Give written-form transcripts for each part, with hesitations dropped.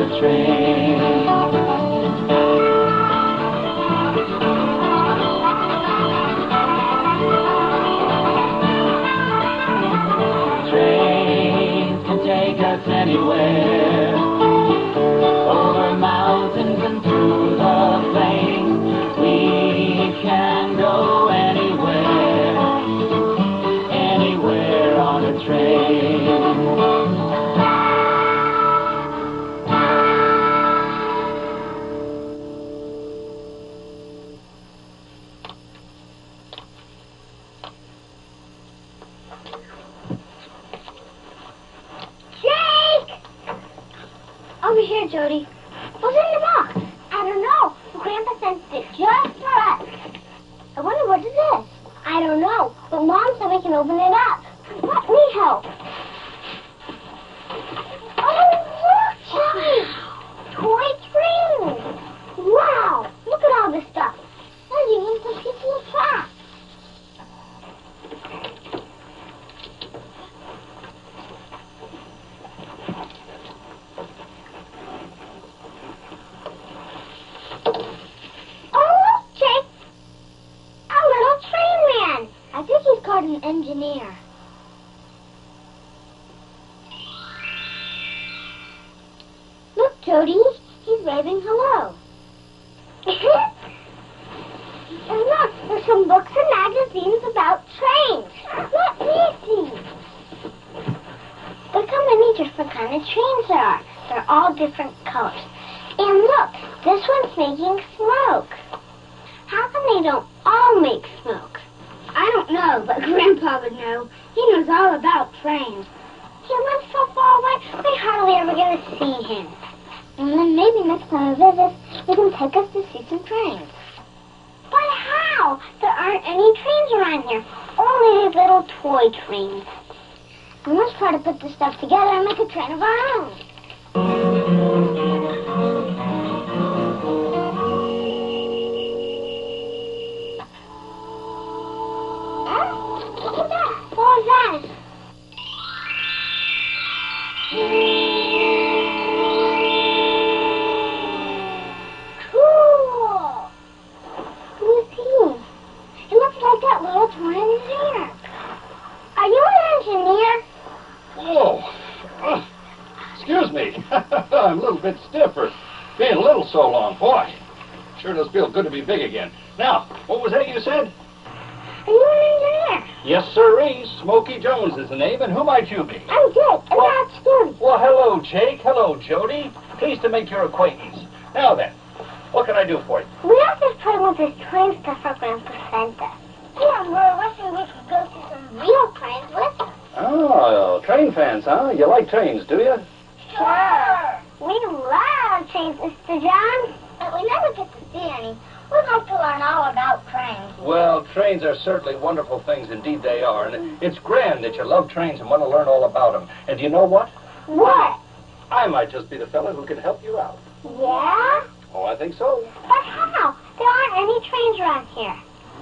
a train. Trains can take us anywhere, over mountains and through the plains. We can go anywhere, anywhere on a train. Over here, Jody. What's in the box? I don't know. Grandpa sent it just for us. I wonder what it is. I don't know, but Mom said we can open it up. Let me help. Oh, look, Jody! Toy trains. Wow! Look at all this stuff. There's even some pieces of track. I think he's called an engineer. Look, Jody, he's waving hello. And look, there's some books and magazines about trains. Let me see. Look how many different kind of trains there are. They're all different colors. And look, this one's making smoke. How come they don't all make smoke? I don't know, but Grandpa would know. He knows all about trains. He lives so far away, we hardly ever get to see him. And then maybe next time he visits, he can take us to see some trains. But how? There aren't any trains around here. Only these little toy trains. We must try to put this stuff together and make a train of our own. What was that? Cool. Let me see. It looks like that little toy engineer. Are you an engineer? Whoa. Excuse me. I'm a little bit stiff for being little so long. Boy, sure does feel good to be big again. Now, what was that you said? Are you an engineer? Yes, sirree. Smokey Jones is the name, and who might you be? I'm Jake, and that's Jody. Well, hello, Jake. Hello, Jody. Pleased to make your acquaintance. Now then, what can I do for you? We have this train with this train stuff our Grandpa sent us. Yeah, we're wishing we could go see some real trains with us. Oh, train fans, huh? You like trains, do you? Sure. We love trains, Mr. John. But we never get to see any. We'd like to learn all about trains. Well, trains are certainly wonderful things. Indeed they are. And it's grand that you love trains and want to learn all about them. And do you know what? What? I might just be the fella who can help you out. Yeah? Oh, I think so. But how? There aren't any trains around here.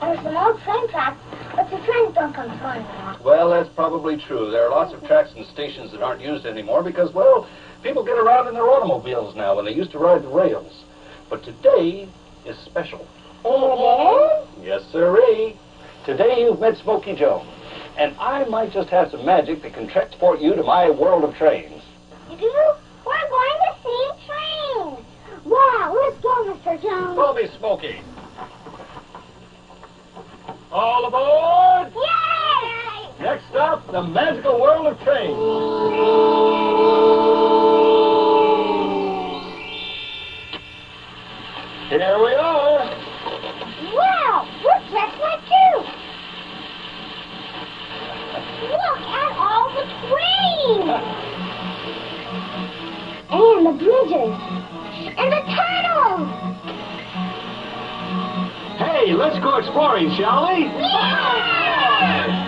There's some old train tracks, but the trains don't come through anymore. Well, that's probably true. There are lots of tracks and stations that aren't used anymore because, well, people get around in their automobiles now when they used to ride the rails. But today is special. It is? Yes, sirree. Today you've met Smokey Jones, and I might just have some magic that can transport you to my world of trains. You do? We're going to see trains. Wow, let's go, Mr. Jones. Follow me, Smokey. All aboard! Yay! Next up, the magical world of trains. Here we are. Wow, we're just like you. Look at all the trains. And the bridges. And the tunnels. Hey, let's go exploring, shall we? Yeah!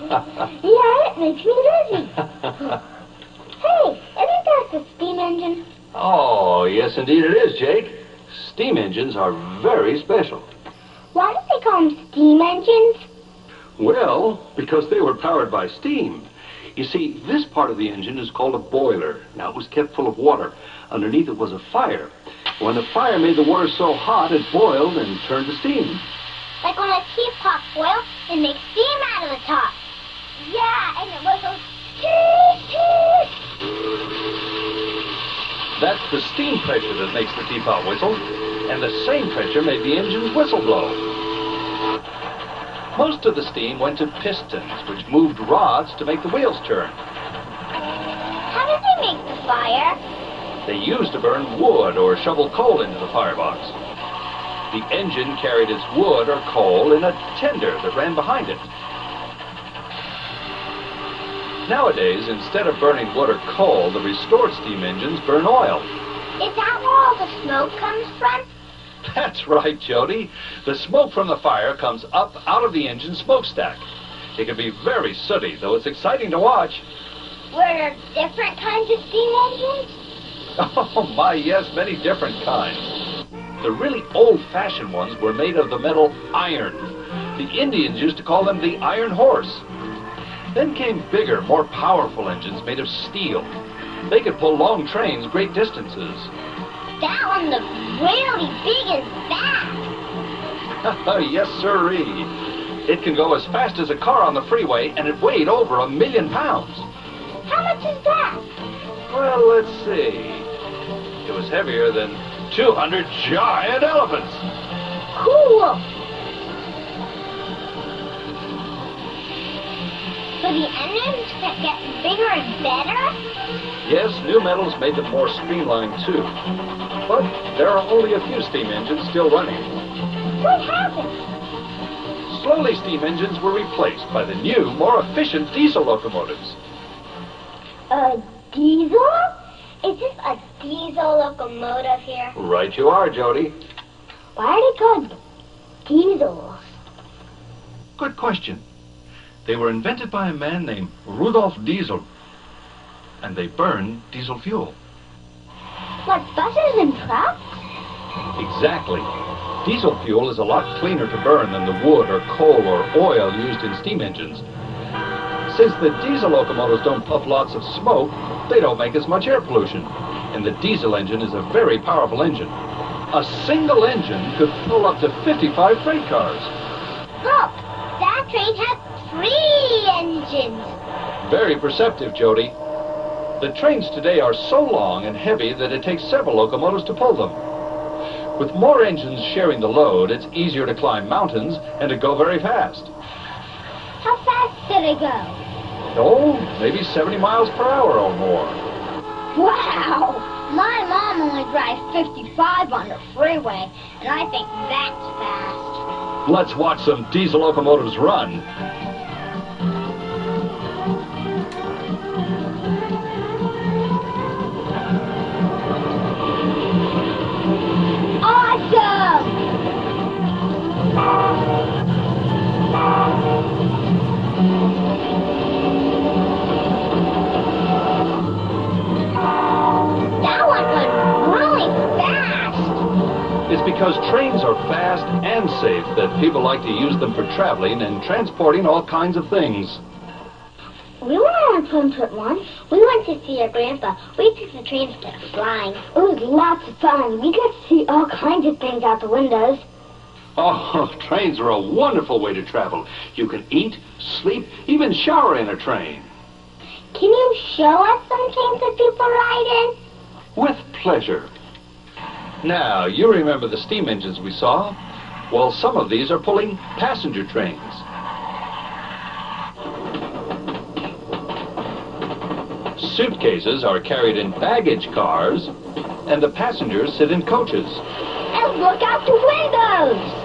Yeah, it makes me dizzy. Hey, isn't that the steam engine? Oh, yes, indeed it is, Jake. Steam engines are very special. Why do they call them steam engines? Well, because they were powered by steam. You see, this part of the engine is called a boiler. Now, it was kept full of water. Underneath it was a fire. When the fire made the water so hot, it boiled and turned to steam. Like when a teapot boils, it makes steam out of the top. Yeah, and it whistles. That's the steam pressure that makes the teapot whistle, and the same pressure made the engine's whistle blow. Most of the steam went to pistons, which moved rods to make the wheels turn. How did they make the fire? They used to burn wood or shovel coal into the firebox. The engine carried its wood or coal in a tender that ran behind it. Nowadays, instead of burning wood or coal, the restored steam engines burn oil. Is that where all the smoke comes from? That's right, Jody. The smoke from the fire comes up out of the engine smokestack. It can be very sooty, though it's exciting to watch. Were there different kinds of steam engines? Oh, my, yes, many different kinds. The really old-fashioned ones were made of the metal iron. The Indians used to call them the iron horse. Then came bigger, more powerful engines made of steel. They could pull long trains great distances. That one looks really big and fast. Yes, sirree. It can go as fast as a car on the freeway, and it weighed over 1 million pounds. How much is that? Well, let's see. It was heavier than 200 giant elephants. Cool. So the engines kept getting bigger and better? Yes, new metals made them more streamlined, too. But there are only a few steam engines still running. What happened? Slowly, steam engines were replaced by the new, more efficient diesel locomotives. A diesel? Is this a diesel locomotive here? Right you are, Jody. Why are they called diesels? Good question. They were invented by a man named Rudolf Diesel, and they burned diesel fuel. Like buses and trucks? Exactly. Diesel fuel is a lot cleaner to burn than the wood or coal or oil used in steam engines. Since the diesel locomotives don't puff lots of smoke, they don't make as much air pollution. And the diesel engine is a very powerful engine. A single engine could pull up to 55 freight cars. Look, that train has 3 engines. Very perceptive, Jody. The trains today are so long and heavy that it takes several locomotives to pull them. With more engines sharing the load, it's easier to climb mountains and to go very fast. How fast do they go? Oh, maybe 70 miles per hour or more. Wow! My mom only drives 55 on the freeway, and I think that's fast. Let's watch some diesel locomotives run. Awesome! That one went really fast. It's because trains are fast and safe that people like to use them for traveling and transporting all kinds of things. We went on a plane trip once. We went to see our grandpa. We took the train instead of flying. It was lots of fun. We got to see all kinds of things out the windows. Oh, trains are a wonderful way to travel. You can eat, sleep, even shower in a train. Can you show us some trains that people ride in? With pleasure. Now, you remember the steam engines we saw? Well, some of these are pulling passenger trains. Suitcases are carried in baggage cars, and the passengers sit in coaches. And look out the windows!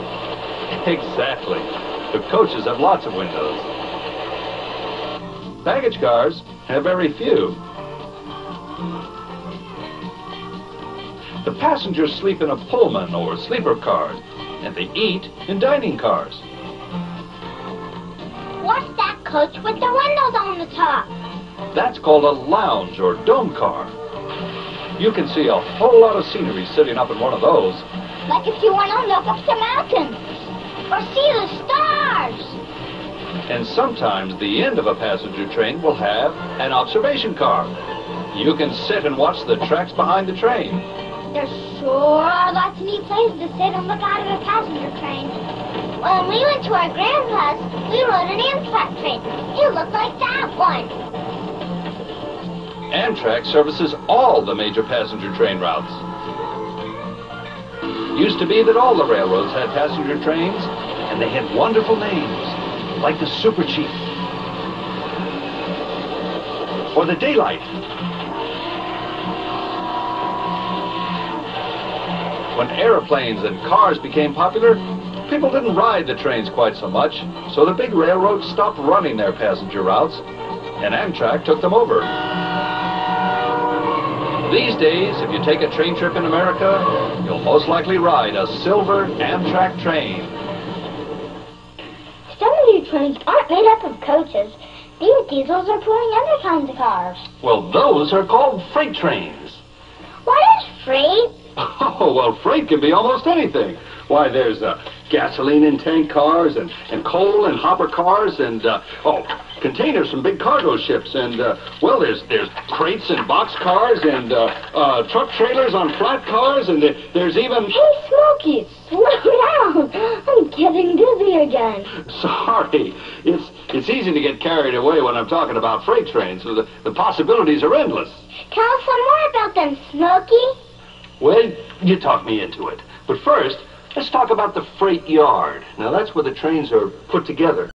Exactly. The coaches have lots of windows. Baggage cars have very few. The passengers sleep in a Pullman or sleeper car, and they eat in dining cars. What's that coach with the windows on the top. That's called a lounge or dome car. You can see a whole lot of scenery sitting up in one of those. Like if you want to look up the mountains or see the stars. And sometimes the end of a passenger train will have an observation car. You can sit and watch the tracks behind the train. There sure are lots of neat places to sit and look out of a passenger train. When we went to our grandpa's, we rode an Amtrak train. It looked like that one. Amtrak services all the major passenger train routes. Used to be that all the railroads had passenger trains, and they had wonderful names, like the Super Chief, or the Daylight. When airplanes and cars became popular, people didn't ride the trains quite so much, so the big railroads stopped running their passenger routes, and Amtrak took them over. These days, if you take a train trip in America, you'll most likely ride a silver Amtrak train. Some of these trains aren't made up of coaches. These diesels are pulling other kinds of cars. Well, those are called freight trains. What is freight? Oh, well, freight can be almost anything. Why, there's gasoline in tank cars and coal and hopper cars and, containers from big cargo ships. And, well, there's crates and box cars and truck trailers on flat cars. And there's even... Hey, Smokey, slow down. I'm getting dizzy again. Sorry. It's easy to get carried away when I'm talking about freight trains. So the possibilities are endless. Tell us some more about them, Smokey. Well, you talked me into it. But first, let's talk about the freight yard. Now, that's where the trains are put together.